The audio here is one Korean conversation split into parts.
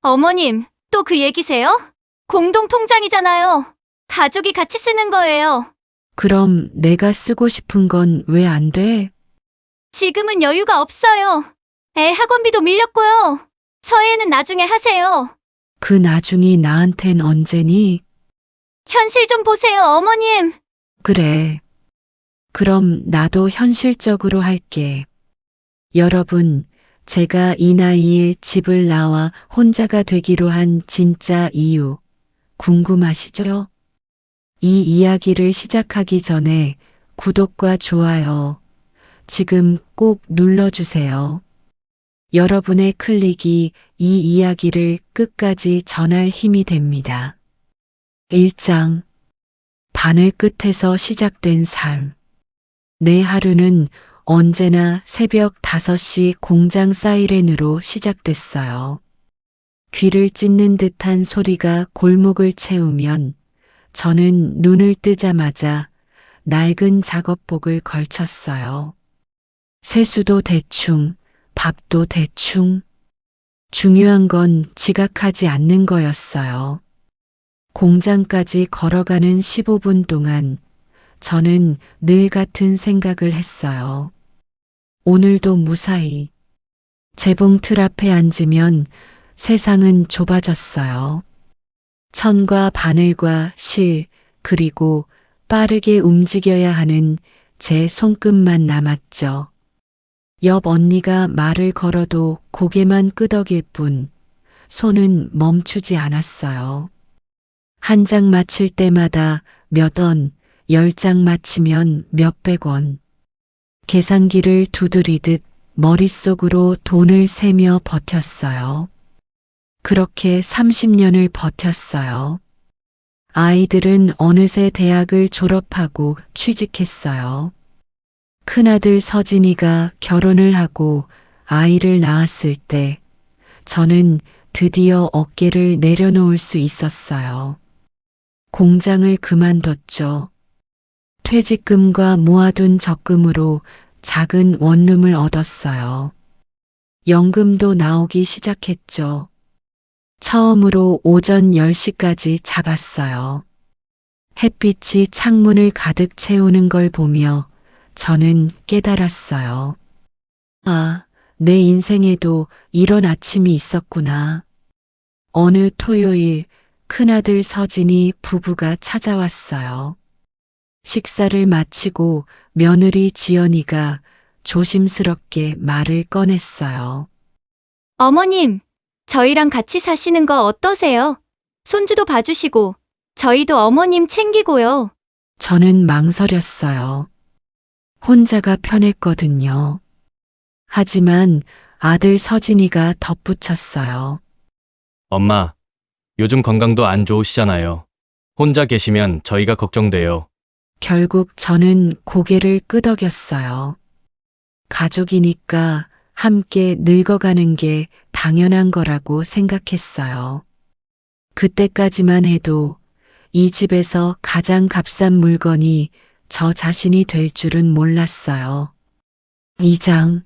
어머님, 또 그 얘기세요? 공동 통장이잖아요. 가족이 같이 쓰는 거예요. 그럼 내가 쓰고 싶은 건 왜 안 돼? 지금은 여유가 없어요. 애 학원비도 밀렸고요. 서예는 나중에 하세요. 그 나중이 나한텐 언제니? 현실 좀 보세요, 어머님. 그래. 그럼 나도 현실적으로 할게. 여러분, 제가 이 나이에 집을 나와 혼자가 되기로 한 진짜 이유, 궁금하시죠? 이 이야기를 시작하기 전에 구독과 좋아요, 지금 꼭 눌러주세요. 여러분의 클릭이 이 이야기를 끝까지 전할 힘이 됩니다. 1장. 바늘 끝에서 시작된 삶. 내 하루는 언제나 새벽 5시 공장 사이렌으로 시작됐어요. 귀를 찢는 듯한 소리가 골목을 채우면 저는 눈을 뜨자마자 낡은 작업복을 걸쳤어요. 세수도 대충, 밥도 대충. 중요한 건 지각하지 않는 거였어요. 공장까지 걸어가는 15분 동안 저는 늘 같은 생각을 했어요. 오늘도 무사히. 재봉 틀 앞에 앉으면 세상은 좁아졌어요. 천과 바늘과 실, 그리고 빠르게 움직여야 하는 제 손끝만 남았죠. 옆 언니가 말을 걸어도 고개만 끄덕일 뿐 손은 멈추지 않았어요. 한 장 맞힐 때마다 몇 원, 10장 맞히면 몇백 원. 계산기를 두드리듯 머릿속으로 돈을 세며 버텼어요. 그렇게 30년을 버텼어요. 아이들은 어느새 대학을 졸업하고 취직했어요. 큰아들 서진이가 결혼을 하고 아이를 낳았을 때 저는 드디어 어깨를 내려놓을 수 있었어요. 공장을 그만뒀죠. 퇴직금과 모아둔 적금으로 작은 원룸을 얻었어요. 연금도 나오기 시작했죠. 처음으로 오전 10시까지 잡았어요. 햇빛이 창문을 가득 채우는 걸 보며 저는 깨달았어요. 아, 내 인생에도 이런 아침이 있었구나. 어느 토요일 큰아들 서진이 부부가 찾아왔어요. 식사를 마치고 며느리 지연이가 조심스럽게 말을 꺼냈어요. 어머님, 저희랑 같이 사시는 거 어떠세요? 손주도 봐주시고, 저희도 어머님 챙기고요. 저는 망설였어요. 혼자가 편했거든요. 하지만 아들 서진이가 덧붙였어요. 엄마, 요즘 건강도 안 좋으시잖아요. 혼자 계시면 저희가 걱정돼요. 결국 저는 고개를 끄덕였어요. 가족이니까 함께 늙어가는 게 당연한 거라고 생각했어요. 그때까지만 해도 이 집에서 가장 값싼 물건이 저 자신이 될 줄은 몰랐어요. 2장.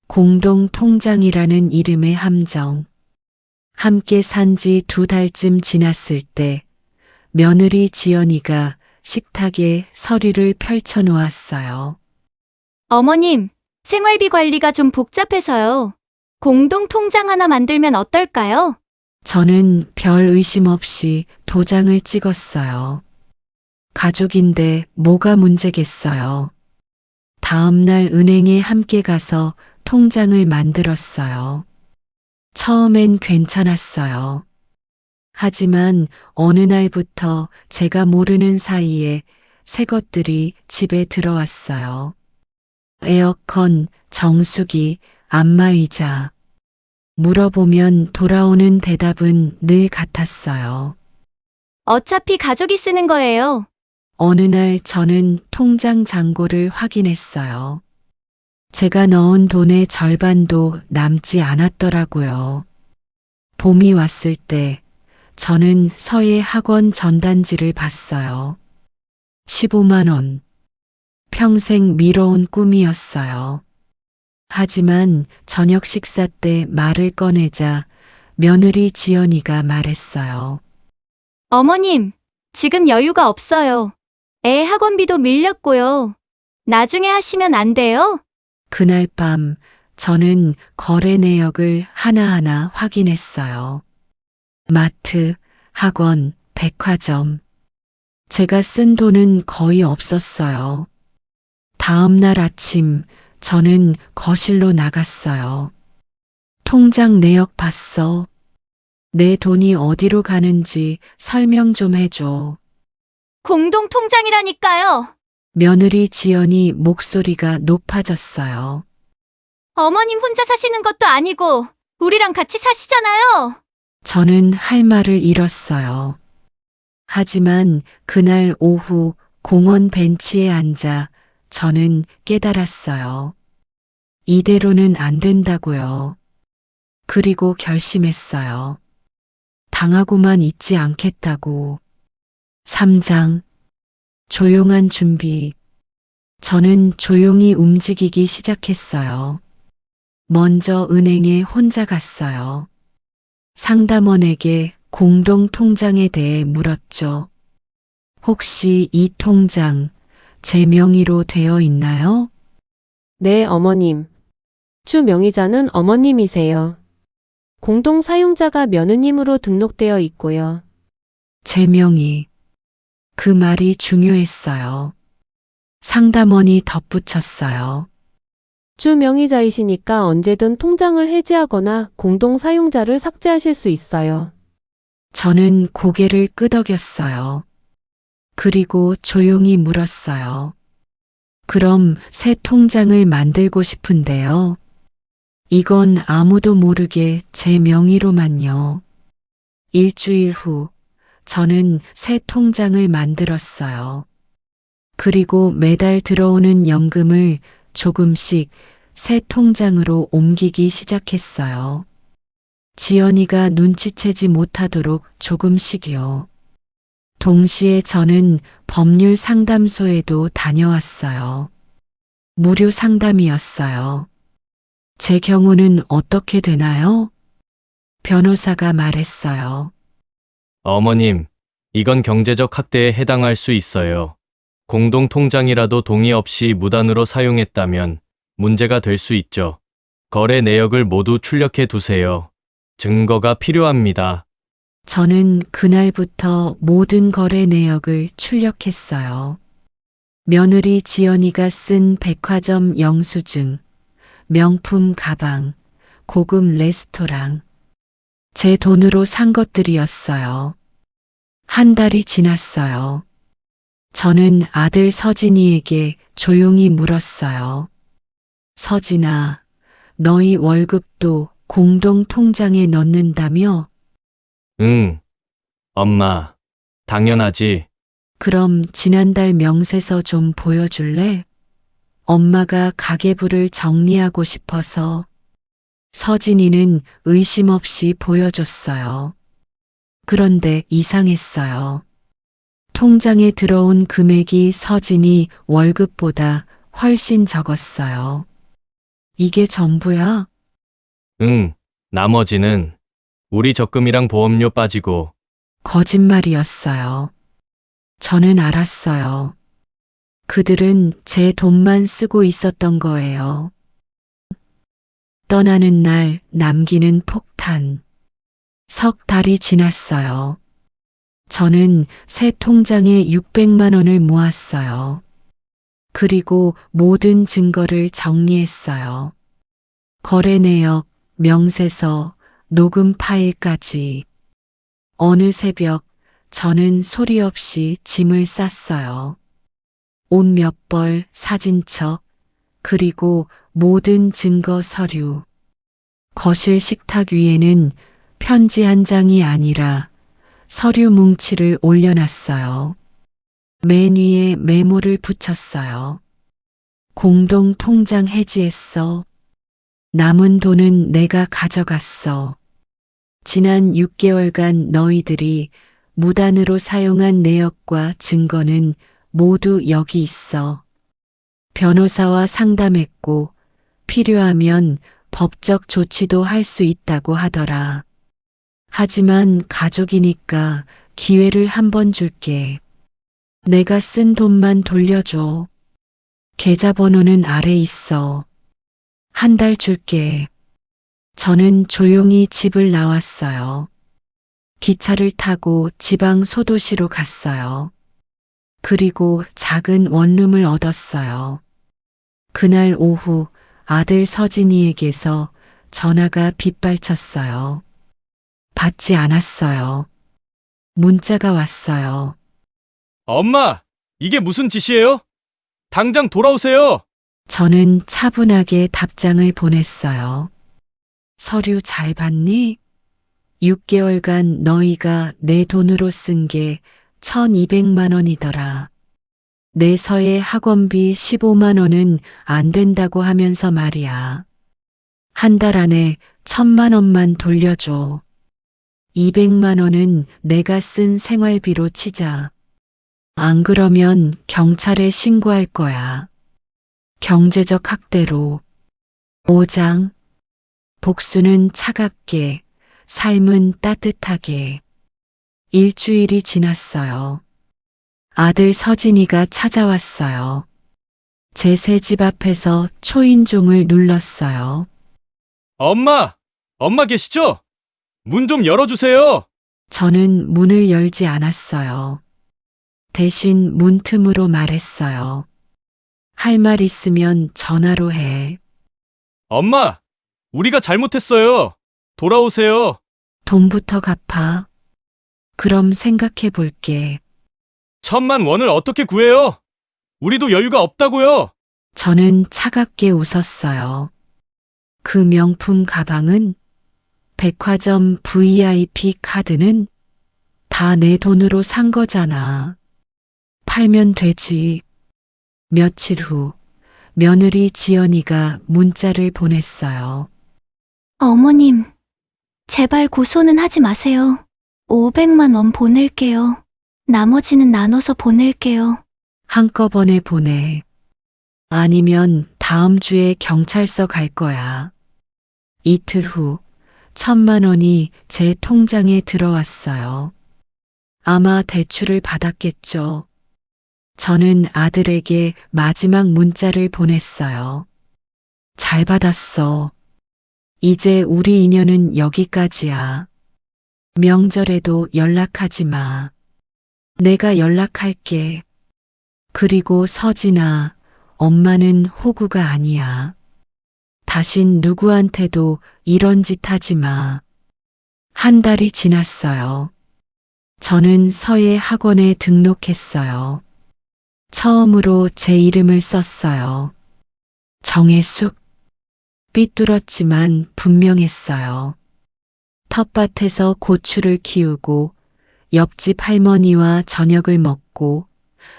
공동 통장이라는 이름의 함정. 함께 산 지 2달쯤 지났을 때 며느리 지연이가 식탁에 서류를 펼쳐 놓았어요. 어머님, 생활비 관리가 좀 복잡해서요. 공동 통장 하나 만들면 어떨까요? 저는 별 의심 없이 도장을 찍었어요. 가족인데 뭐가 문제겠어요. 다음 날 은행에 함께 가서 통장을 만들었어요. 처음엔 괜찮았어요. 하지만 어느 날부터 제가 모르는 사이에 새 것들이 집에 들어왔어요. 에어컨, 정수기, 안마의자. 물어보면 돌아오는 대답은 늘 같았어요. 어차피 가족이 쓰는 거예요. 어느 날 저는 통장 잔고를 확인했어요. 제가 넣은 돈의 절반도 남지 않았더라고요. 봄이 왔을 때 저는 서예 학원 전단지를 봤어요. 15만 원. 평생 미뤄온 꿈이었어요. 하지만 저녁 식사 때 말을 꺼내자 며느리 지연이가 말했어요. 어머님, 지금 여유가 없어요. 애 학원비도 밀렸고요. 나중에 하시면 안 돼요? 그날 밤 저는 거래 내역을 하나하나 확인했어요. 마트, 학원, 백화점. 제가 쓴 돈은 거의 없었어요. 다음 날 아침 저는 거실로 나갔어요. 통장 내역 봤어. 내 돈이 어디로 가는지 설명 좀 해줘. 공동 통장이라니까요. 며느리 지연이 목소리가 높아졌어요. 어머님 혼자 사시는 것도 아니고 우리랑 같이 사시잖아요. 저는 할 말을 잃었어요. 하지만 그날 오후 공원 벤치에 앉아 저는 깨달았어요. 이대로는 안 된다고요. 그리고 결심했어요. 당하고만 있지 않겠다고. 3장. 조용한 준비. 저는 조용히 움직이기 시작했어요. 먼저 은행에 혼자 갔어요. 상담원에게 공동 통장에 대해 물었죠. 혹시 이 통장 제 명의로 되어 있나요? 네, 어머님. 주 명의자는 어머님이세요. 공동 사용자가 며느님으로 등록되어 있고요. 제 명의. 그 말이 중요했어요. 상담원이 덧붙였어요. 주 명의자이시니까 언제든 통장을 해지하거나 공동 사용자를 삭제하실 수 있어요. 저는 고개를 끄덕였어요. 그리고 조용히 물었어요. 그럼 새 통장을 만들고 싶은데요. 이건 아무도 모르게 제 명의로만요. 일주일 후 저는 새 통장을 만들었어요. 그리고 매달 들어오는 연금을 조금씩 새 통장으로 옮기기 시작했어요. 지연이가 눈치채지 못하도록 조금씩이요. 동시에 저는 법률 상담소에도 다녀왔어요. 무료 상담이었어요. 제 경우는 어떻게 되나요? 변호사가 말했어요. 어머님, 이건 경제적 학대에 해당할 수 있어요. 공동 통장이라도 동의 없이 무단으로 사용했다면 문제가 될 수 있죠. 거래 내역을 모두 출력해 두세요. 증거가 필요합니다. 저는 그날부터 모든 거래 내역을 출력했어요. 며느리 지연이가 쓴 백화점 영수증, 명품 가방, 고급 레스토랑. 제 돈으로 산 것들이었어요. 한 달이 지났어요. 저는 아들 서진이에게 조용히 물었어요. 서진아, 너희 월급도 공동 통장에 넣는다며? 응. 엄마, 당연하지. 그럼 지난달 명세서 좀 보여줄래? 엄마가 가계부를 정리하고 싶어서. 서진이는 의심 없이 보여줬어요. 그런데 이상했어요. 통장에 들어온 금액이 서진이 월급보다 훨씬 적었어요. 이게 전부야? 응. 나머지는 우리 적금이랑 보험료 빠지고. 거짓말이었어요. 저는 알았어요. 그들은 제 돈만 쓰고 있었던 거예요. 떠나는 날 남기는 폭탄. 석 달이 지났어요. 저는 새 통장에 600만 원을 모았어요. 그리고 모든 증거를 정리했어요. 거래 내역, 명세서, 녹음 파일까지. 어느 새벽 저는 소리 없이 짐을 쌌어요. 옷 몇 벌, 사진첩, 그리고 모든 증거 서류. 거실 식탁 위에는 편지 한 장이 아니라 서류 뭉치를 올려놨어요. 맨 위에 메모를 붙였어요. 공동 통장 해지했어. 남은 돈은 내가 가져갔어. 지난 6개월간 너희들이 무단으로 사용한 내역과 증거는 모두 여기 있어. 변호사와 상담했고 필요하면 법적 조치도 할 수 있다고 하더라. 하지만 가족이니까 기회를 한 번 줄게. 내가 쓴 돈만 돌려줘. 계좌번호는 아래 있어. 한 달 줄게. 저는 조용히 집을 나왔어요. 기차를 타고 지방 소도시로 갔어요. 그리고 작은 원룸을 얻었어요. 그날 오후 아들 서진이에게서 전화가 빗발쳤어요. 받지 않았어요. 문자가 왔어요. 엄마, 이게 무슨 짓이에요? 당장 돌아오세요. 저는 차분하게 답장을 보냈어요. 서류 잘 봤니? 6개월간 너희가 내 돈으로 쓴 게 1200만 원이더라. 내 서예 학원비 15만 원은 안 된다고 하면서 말이야. 한 달 안에 1000만 원만 돌려줘. 200만 원은 내가 쓴 생활비로 치자. 안 그러면 경찰에 신고할 거야. 경제적 학대로. 5장. 복수는 차갑게, 삶은 따뜻하게. 일주일이 지났어요. 아들 서진이가 찾아왔어요. 제 새 집 앞에서 초인종을 눌렀어요. 엄마 계시죠? 문 좀 열어주세요. 저는 문을 열지 않았어요. 대신 문틈으로 말했어요. 할 말 있으면 전화로 해. 엄마, 우리가 잘못했어요. 돌아오세요. 돈부터 갚아. 그럼 생각해 볼게. 1000만 원을 어떻게 구해요? 우리도 여유가 없다고요. 저는 차갑게 웃었어요. 그 명품 가방은, 백화점 VIP 카드는 다 내 돈으로 산 거잖아. 팔면 되지. 며칠 후 며느리 지연이가 문자를 보냈어요. 어머님, 제발 고소는 하지 마세요. 500만 원 보낼게요. 나머지는 나눠서 보낼게요. 한꺼번에 보내. 아니면 다음 주에 경찰서 갈 거야. 이틀 후 1000만 원이 제 통장에 들어왔어요. 아마 대출을 받았겠죠. 저는 아들에게 마지막 문자를 보냈어요. 잘 받았어. 이제 우리 인연은 여기까지야. 명절에도 연락하지 마. 내가 연락할게. 그리고 서진아, 엄마는 호구가 아니야. 다신 누구한테도 이런 짓 하지 마. 한 달이 지났어요. 저는 서예 학원에 등록했어요. 처음으로 제 이름을 썼어요. 정혜숙. 삐뚤었지만 분명했어요. 텃밭에서 고추를 키우고 옆집 할머니와 저녁을 먹고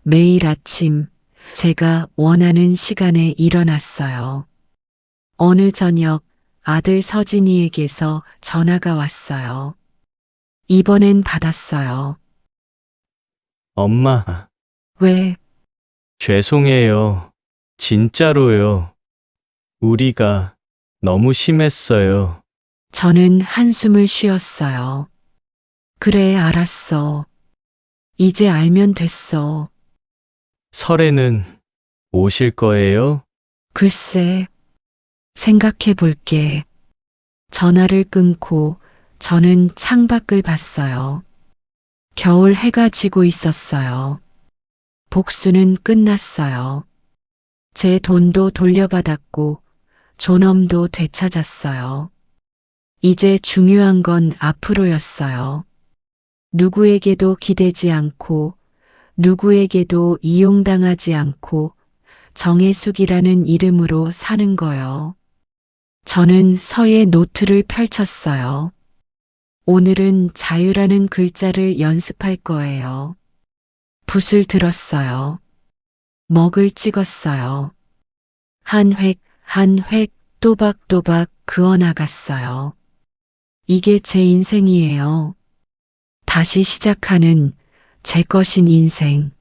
매일 아침 제가 원하는 시간에 일어났어요. 어느 저녁 아들 서진이에게서 전화가 왔어요. 이번엔 받았어요. 엄마, 왜? 죄송해요. 진짜로요. 우리가 너무 심했어요. 저는 한숨을 쉬었어요. 그래, 알았어. 이제 알면 됐어. 설에는 오실 거예요? 글쎄, 생각해 볼게. 전화를 끊고 저는 창밖을 봤어요. 겨울 해가 지고 있었어요. 복수는 끝났어요. 제 돈도 돌려받았고 존엄도 되찾았어요. 이제 중요한 건 앞으로였어요. 누구에게도 기대지 않고 누구에게도 이용당하지 않고 정혜숙이라는 이름으로 사는 거요. 저는 서예 노트를 펼쳤어요. 오늘은 자유라는 글자를 연습할 거예요. 붓을 들었어요. 먹을 찍었어요. 한 획, 한 획 또박또박 그어 나갔어요. 이게 제 인생이에요. 다시 시작하는 제 것인 인생.